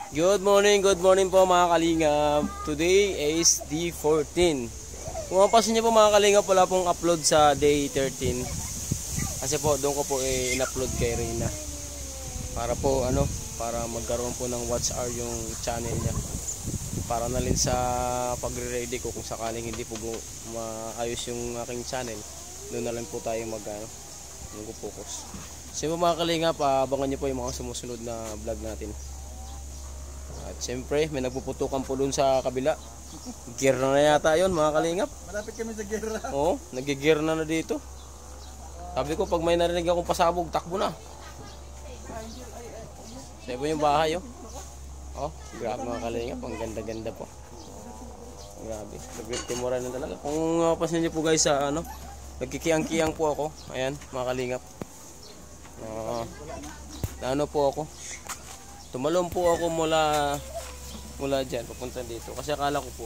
Good morning po mga kalingap. Today is day 14. Kung mapasin niyo po mga kalingap, wala pong upload sa day 13. Kasi po doon ko po in-upload kay Reyna. Para po para magkaroon po ng watch hour yung channel niya. Para na rin sa pagre-ready ko kung sakaling hindi po maayos yung aking channel. Doon na lang po tayo mag-focus. So mga kalingap, abangan niyo po yung mga sumusunod na vlog natin. At siyempre, may nagpuputukan po dun sa kabila. Gear na yata yun mga kalingap. Malapit kami sa gear na. Oo, nag-gear na dito. Sabi ko, pag may narinig akong pasabog, takbo na. Sabi po yung bahay, oh. Oh, grabe mga kalingap. Ang ganda-ganda po. Grabe. Nag-timura na talaga. Kung mapasin niyo po guys sa nagkikiyang-kiyang po ako. Ayan, mga kalingap. Po ako. Tumalon po ako mula dyan, papunta dito. Kasi akala ko po,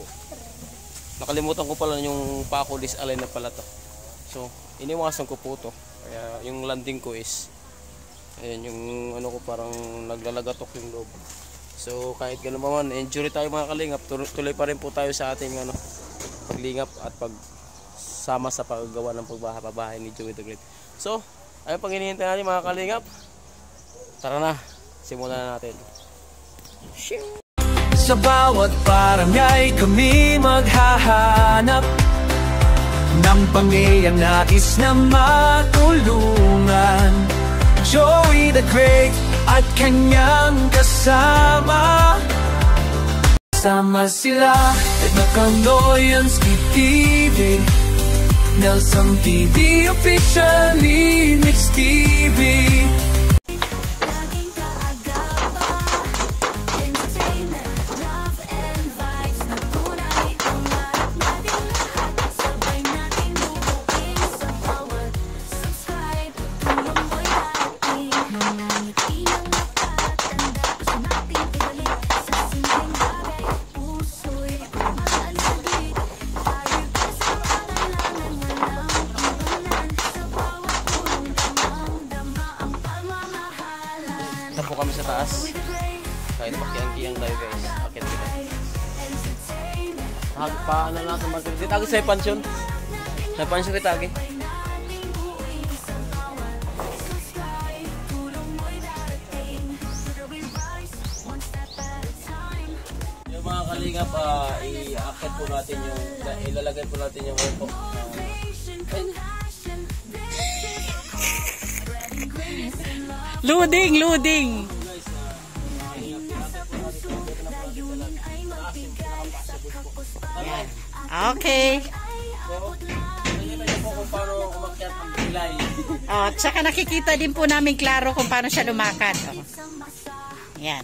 nakalimutan ko pala yung Paco Disalay na pala to. So, iniwasan ko po to. Kaya yung landing ko is, ayan, yung ko parang naglalagatok yung loob. So, kahit gano'n man, enjoy tayo mga kalingap. Tuloy pa rin po tayo sa ating paglingap at pagsama sa paggawa ng pagbahay ni Joey the Great. So, ayun pang hinihintay natin mga kalingap. Tara na. Simulan na natin. Sa bawat barangay kami maghahanap ng pamilyang nais na matulungan. Joey the Great at kanyang kasama. Sama sila Edna Candoyans, TV, Nelson TV, officially Mix TV. Po kami sa taas. Kahit pakiyang-kiyang tayo guys. Akit kita. Paano natin mag-credit? Agi sa pansyon. Sa pansyon kita agi. Yung mga kalingap, i-akit po natin ilalagay po natin yung auto. Loading. Okay. Oh, at saka nakikita din po namin klaro kung paano siya lumakad. Oh. Yan.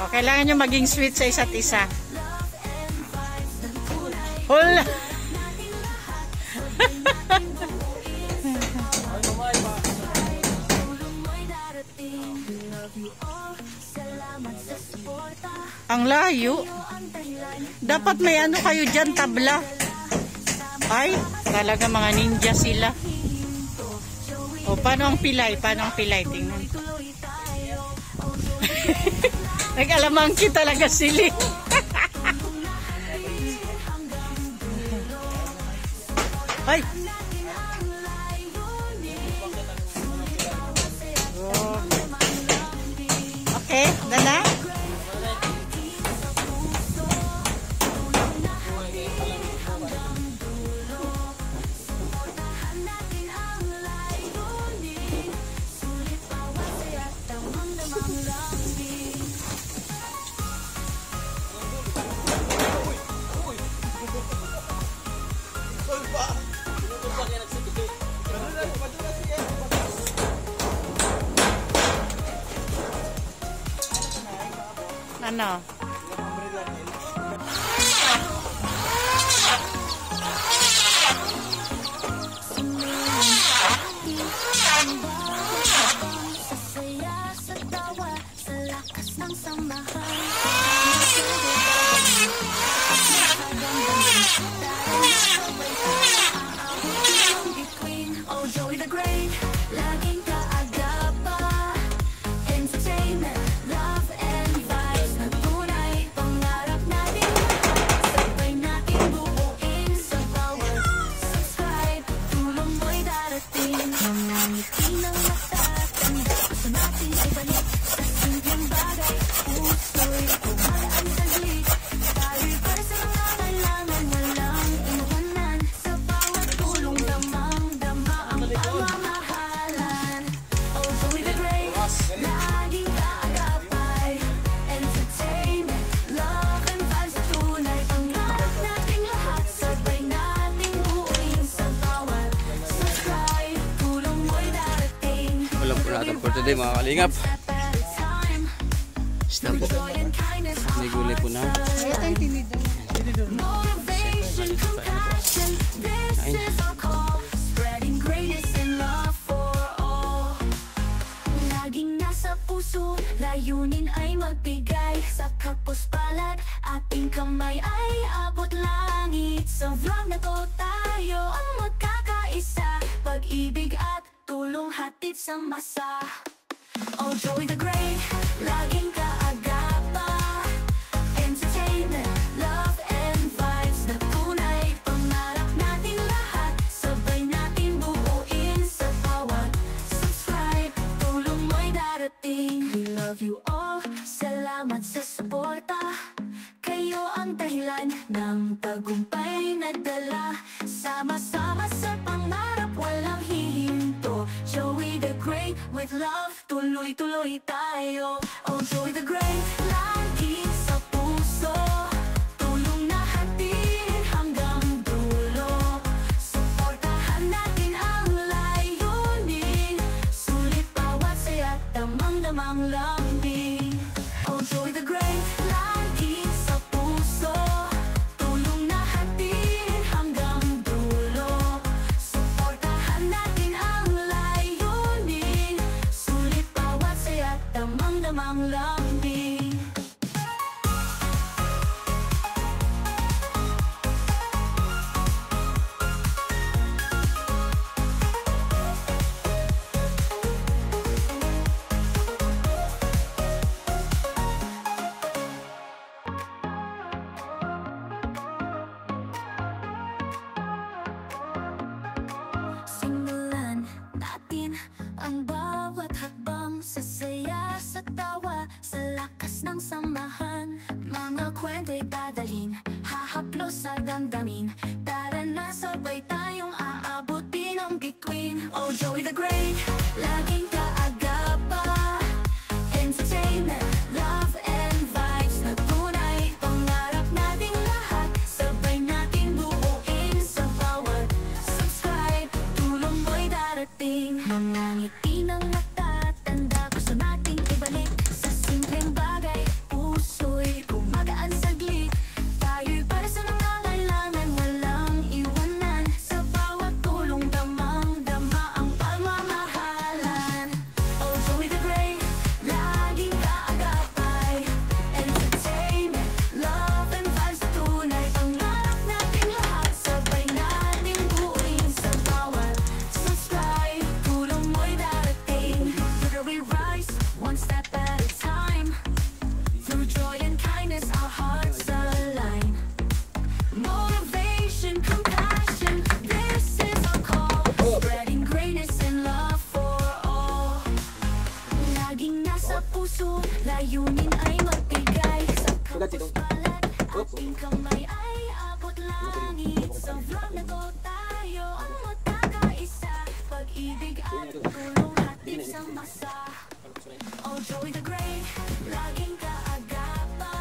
Oh, kailangan nyo maging sweet sa isa't isa. Hola! Ang layo. Dapat may kayo dyan, tabla. Ay, talaga mga ninja sila. O, paano ang pilay? Tingnan. Nag-alamangki talaga sila. Ay! Okay, dala. Ano? today mga kalingap. Stop po. May gulay po na. Kain. Laging nasa puso, layunin ay magbigay. Sa kapos palad, ating kamay ay abot langit. Sa vlog na to tayo ang magkakaisa. Pag-ibig at tulong hatid sa masa. Oh, Joey the Great, laging kaagapa. Entertainment, love and vibes na tunay. Pangarap natin lahat, sabay natin buuin. Sa bawat subscribe, tulong mo'y darating. We love you all, salamat sa suporta. Kayo ang dahilan ng tagumpay na dala. Sama-sama sa pangarap, walang hihinto. Joey the Great, with love, tuloy-tuloy tayo. Oh, Joey the Great, lagi sa puso. Tulong na hatid hanggang dulo. Suportahan natin ang layunin. Sulit bawat saya, damang-damang lambing. Oh, Joey the Great, lagi sa puso. Tulong na hatid hanggang dulo. Suportahan natin ang layunin. Sulit bawat saya, damang-damang lambing. Simulan natin ang bawat hakbang sa saya, sa tawa, sa lakas ng samahan. Mga kwento'y dadalhin, hahaplos sa damdamin. Tara na, sabay tayong aabutin ang bituin. Oh, Joey the Great, laging kaagapa. Entertainment, love and vibes na tunay. Pangarap nating lahat, sabay natin buuin. Sa bawat subscribe, tulong mo'y darating. Mga ngiti ng natatanda, gusto nating ibalik. Sa simpleng bagay, puso'y gumagaan saglit. Tayo'y para sa nangangailangan, walang iwanan. Sa bawat tulong, damang-dama ang pagmamahalan. Oh, Joey the Great, laging kaagapay. Entertainment, love and vibes na tunay. Pangarap nating lahat, sabay nating buuin. Sa bawat subscribe, tulong mo'y darating. Together we rise, one step at a time. Through joy and kindness, our hearts align. Motivation, compassion, this is our call. Spreading greatness and love for all. Laging nasa puso, layunin ay magbigay. Sa kapos palad, ating kamay ay abot langit. Sa vlog na to tayo ang magkakaisa. Pag-ibig at tulong hatid sa masa. Oh, Joey the Great, laging kaagapa.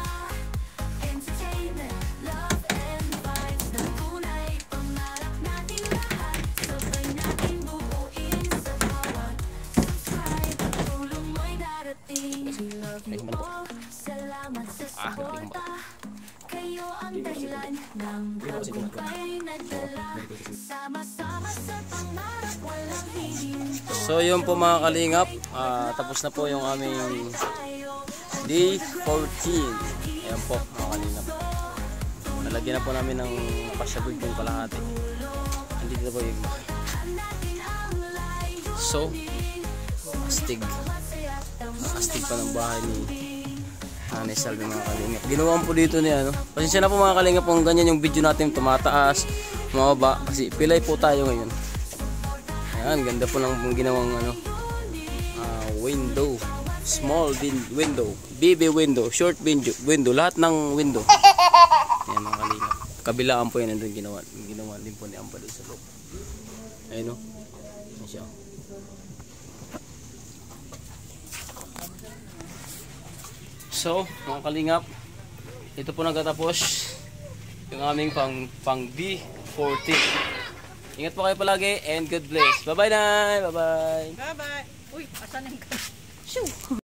Entertainment, love and vibes na tunay. Pangarap natin lahat, sabay natin buuin. Sa bawat subscribe, tulong mo'y darating. We love you all, salamat sa suporta. Kayo ang dahilan ng tagumpay na dala. Sama-sama sa pangarap, walang hihinto. So yun po mga kalingap, tapos na po yung aming day 14. Ayan po mga kalingap. Nalagyan na po namin ng pasyabog yung kalahati. Andito na po yung so astig pa ng bahay ni Nanay Salvi mga kalingap. Ginawa po dito ni ano. Pasensya na po mga kalingap kung ganyan yung video natin tumataas, mababa kasi pilay po tayo ngayon. Ayan, ganda po lang pong ginawang ano, window, small window, BB window, short window, lahat ng window. Ayan mga kalingap. Kabilaan po yan nandun ginawa din po ni Amba doon sa loob. Ayun o. Ayan siya. So, mga kalingap, ito po nagtatapos yung aming pang D14. Ingat po kayo palagi and God bless. Bye-bye na! Bye-bye! Bye-bye. Uy, asan yung Shoo!